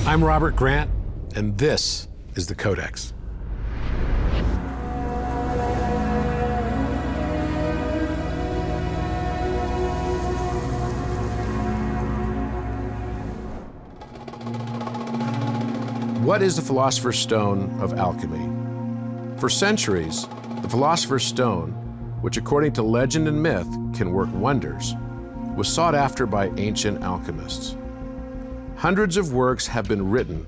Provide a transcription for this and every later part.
I'm Robert Grant, and this is the Codex. What is the Philosopher's Stone of alchemy? For centuries, the Philosopher's Stone, which according to legend and myth can work wonders, was sought after by ancient alchemists. Hundreds of works have been written,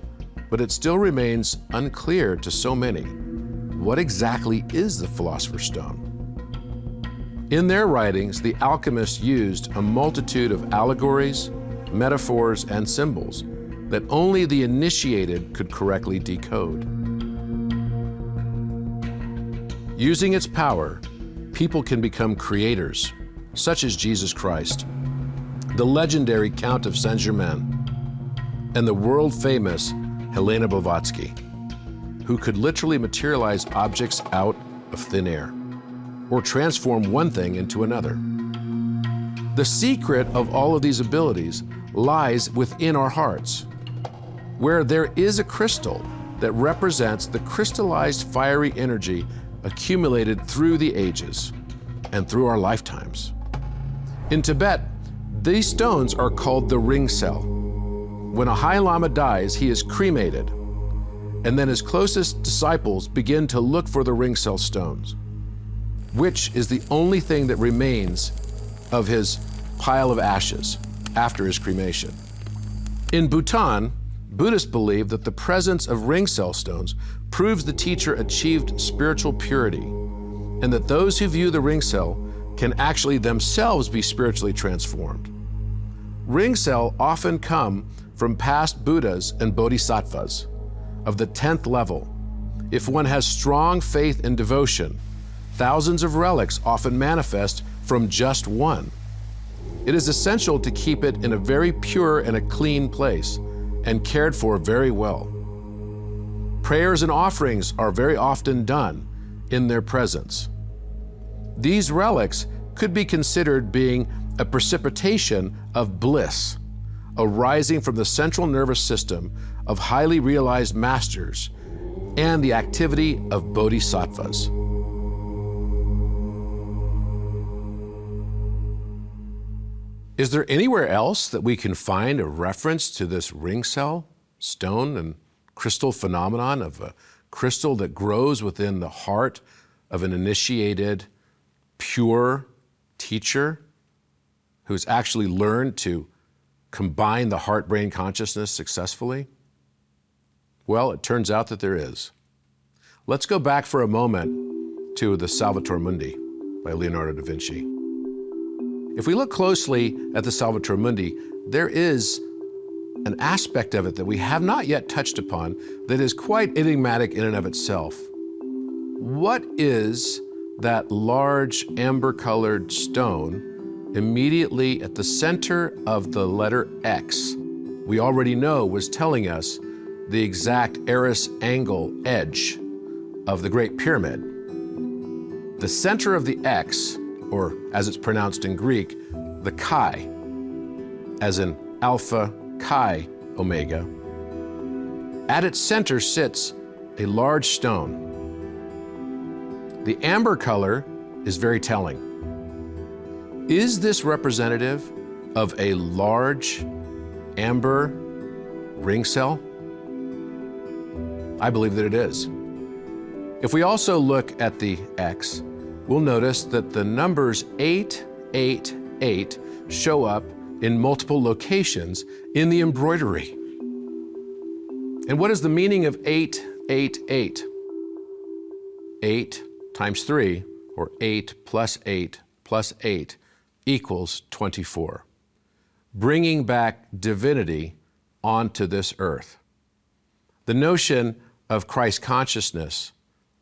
but it still remains unclear to so many. What exactly is the Philosopher's Stone? In their writings, the alchemists used a multitude of allegories, metaphors, and symbols that only the initiated could correctly decode. Using its power, people can become creators, such as Jesus Christ, the legendary Count of Saint-Germain, and the world-famous Helena Blavatsky, who could literally materialize objects out of thin air, or transform one thing into another. The secret of all of these abilities lies within our hearts, where there is a crystal that represents the crystallized fiery energy accumulated through the ages and through our lifetimes. In Tibet, these stones are called the ring cell. When a High Lama dies, he is cremated, and then his closest disciples begin to look for the ring cell stones, which is the only thing that remains of his pile of ashes after his cremation. In Bhutan, Buddhists believe that the presence of ring cell stones proves the teacher achieved spiritual purity, and that those who view the ring cell can actually themselves be spiritually transformed. Ring cell often come from past Buddhas and Bodhisattvas of the 10th level. If one has strong faith and devotion, thousands of relics often manifest from just one. It is essential to keep it in a very pure and a clean place and cared for very well. Prayers and offerings are very often done in their presence. These relics could be considered being a precipitation of bliss, arising from the central nervous system of highly realized masters and the activity of bodhisattvas. Is there anywhere else that we can find a reference to this ring cell, stone, and crystal phenomenon of a crystal that grows within the heart of an initiated, pure teacher who's actually learned to combine the heart-brain consciousness successfully? Well, it turns out that there is. Let's go back for a moment to the Salvator Mundi by Leonardo da Vinci. If we look closely at the Salvator Mundi, there is an aspect of it that we have not yet touched upon that is quite enigmatic in and of itself. What is that large amber-colored stone immediately at the center of the letter X? We already know was telling us the exact eris angle edge of the Great Pyramid. The center of the X, or as it's pronounced in Greek, the chi, as in alpha chi omega. At its center sits a large stone. The amber color is very telling. Is this representative of a large amber ring cell? I believe that it is. If we also look at the X, we'll notice that the numbers 888 show up in multiple locations in the embroidery. And what is the meaning of 888? 8 times 3, or 8 plus 8 plus 8, equals 24, bringing back divinity onto this earth. The notion of Christ consciousness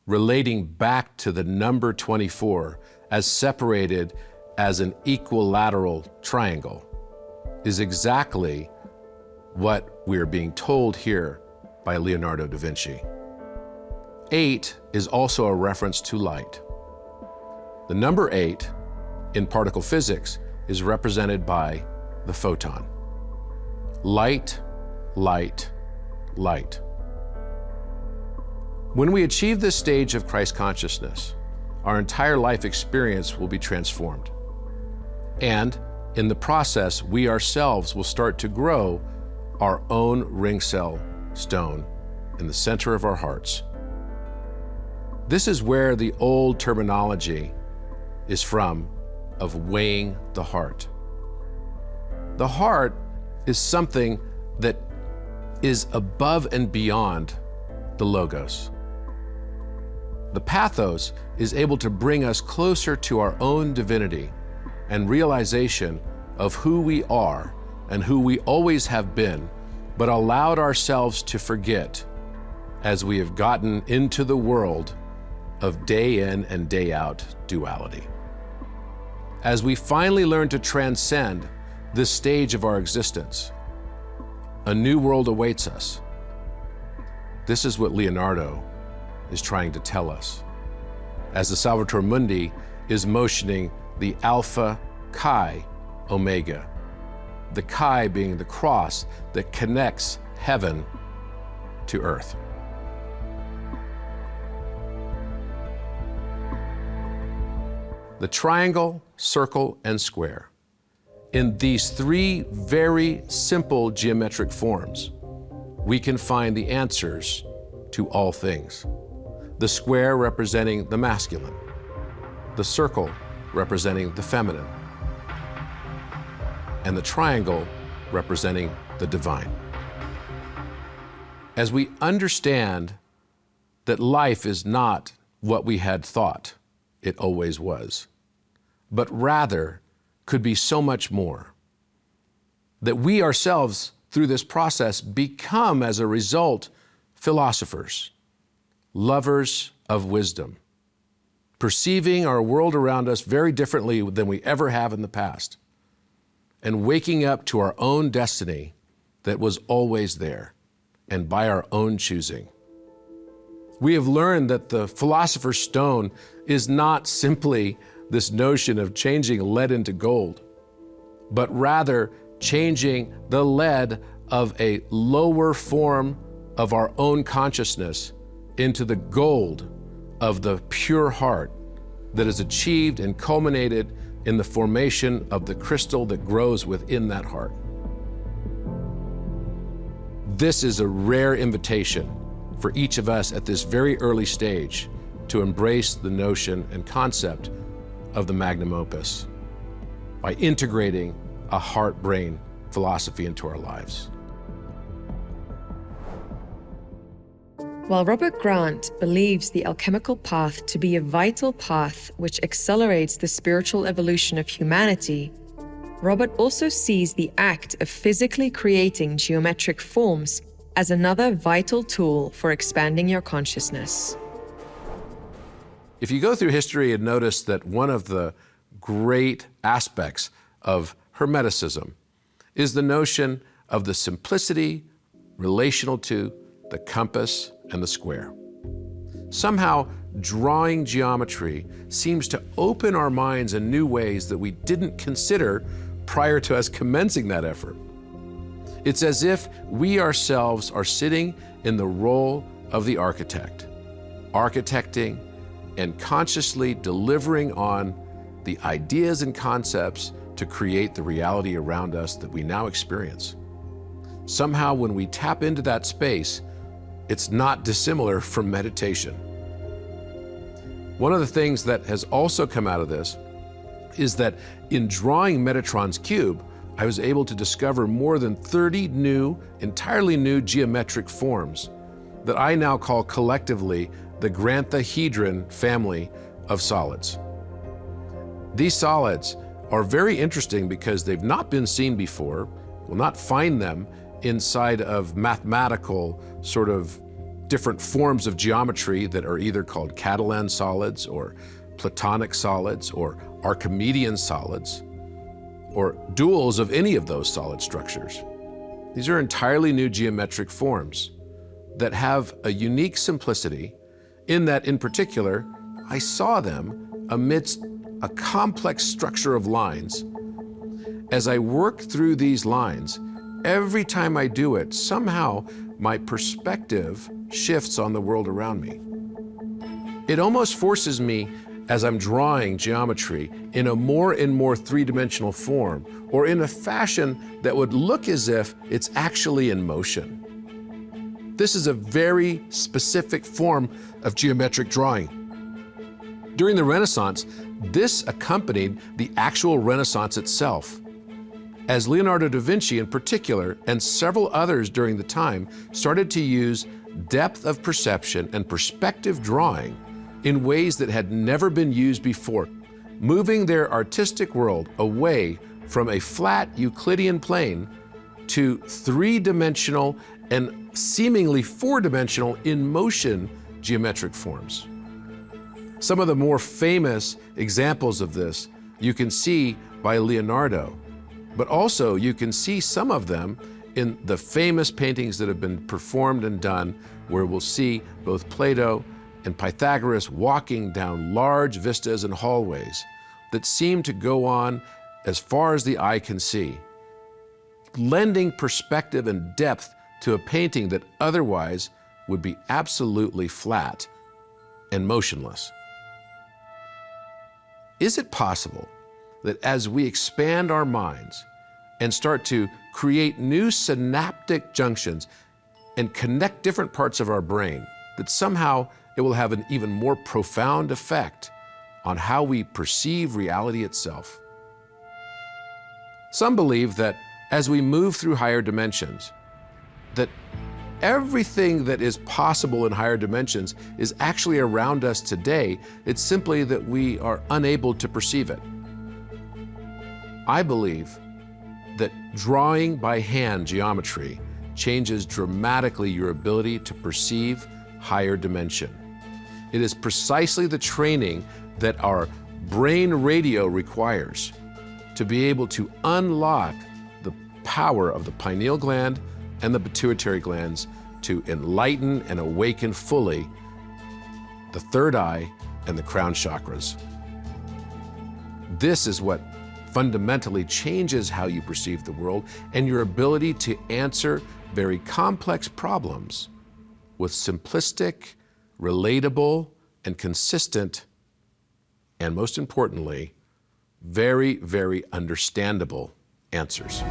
relating back to the number 24 as separated as an equilateral triangle is exactly what we are being told here by Leonardo da Vinci. 8 is also a reference to light. The number 8 in particle physics is represented by the photon. Light, light, light. When we achieve this stage of Christ consciousness, our entire life experience will be transformed. And in the process, we ourselves will start to grow our own ring cell stone in the center of our hearts. This is where the old terminology is from of weighing the heart. The heart is something that is above and beyond the logos. The pathos is able to bring us closer to our own divinity and realization of who we are and who we always have been, but allowed ourselves to forget as we have gotten into the world of day in and day out duality. As we finally learn to transcend this stage of our existence, a new world awaits us. This is what Leonardo is trying to tell us, as the Salvator Mundi is motioning the Alpha Chi Omega, the Chi being the cross that connects heaven to earth. The triangle, circle, and square. In these three very simple geometric forms, we can find the answers to all things. The square representing the masculine, the circle representing the feminine, and the triangle representing the divine. As we understand that life is not what we had thought it always was, but rather could be so much more, that we ourselves, through this process, become, as a result, philosophers, lovers of wisdom, perceiving our world around us very differently than we ever have in the past, and waking up to our own destiny that was always there, and by our own choosing. We have learned that the philosopher's stone is not simply this notion of changing lead into gold, but rather changing the lead of a lower form of our own consciousness into the gold of the pure heart that is achieved and culminated in the formation of the crystal that grows within that heart. This is a rare invitation for each of us at this very early stage to embrace the notion and concept of the magnum opus by integrating a heart-brain philosophy into our lives. While Robert Grant believes the alchemical path to be a vital path which accelerates the spiritual evolution of humanity, Robert also sees the act of physically creating geometric forms as another vital tool for expanding your consciousness. If you go through history and notice that one of the great aspects of Hermeticism is the notion of the simplicity relational to the compass and the square. Somehow, drawing geometry seems to open our minds in new ways that we didn't consider prior to us commencing that effort. It's as if we ourselves are sitting in the role of the architect, architecting and consciously delivering on the ideas and concepts to create the reality around us that we now experience. Somehow, when we tap into that space, it's not dissimilar from meditation. One of the things that has also come out of this is that in drawing Metatron's cube, I was able to discover more than 30 entirely new geometric forms that I now call collectively the Granthahedron family of solids. These solids are very interesting because they've not been seen before. We'll not find them inside of mathematical sort of different forms of geometry that are either called Catalan solids or Platonic solids or Archimedean solids or duals of any of those solid structures. These are entirely new geometric forms that have a unique simplicity in that, in particular, I saw them amidst a complex structure of lines. As I work through these lines, every time I do it, somehow my perspective shifts on the world around me. It almost forces me, as I'm drawing geometry, in a more and more three-dimensional form, or in a fashion that would look as if it's actually in motion. This is a very specific form of geometric drawing. During the Renaissance, this accompanied the actual Renaissance itself, as Leonardo da Vinci in particular, and several others during the time, started to use depth of perception and perspective drawing in ways that had never been used before, moving their artistic world away from a flat Euclidean plane to three-dimensional and seemingly four-dimensional in-motion geometric forms. Some of the more famous examples of this you can see by Leonardo, but also you can see some of them in the famous paintings that have been performed and done, where we'll see both Plato and Pythagoras walking down large vistas and hallways that seem to go on as far as the eye can see, lending perspective and depth to a painting that otherwise would be absolutely flat and motionless. Is it possible that as we expand our minds and start to create new synaptic junctions and connect different parts of our brain, that somehow it will have an even more profound effect on how we perceive reality itself? Some believe that as we move through higher dimensions, that everything that is possible in higher dimensions is actually around us today. It's simply that we are unable to perceive it. I believe that drawing by hand geometry changes dramatically your ability to perceive higher dimension. It is precisely the training that our brain radio requires to be able to unlock the power of the pineal gland and the pituitary glands to enlighten and awaken fully the third eye and the crown chakras. This is what fundamentally changes how you perceive the world and your ability to answer very complex problems with simplistic, relatable, and consistent, and most importantly, very, very understandable answers.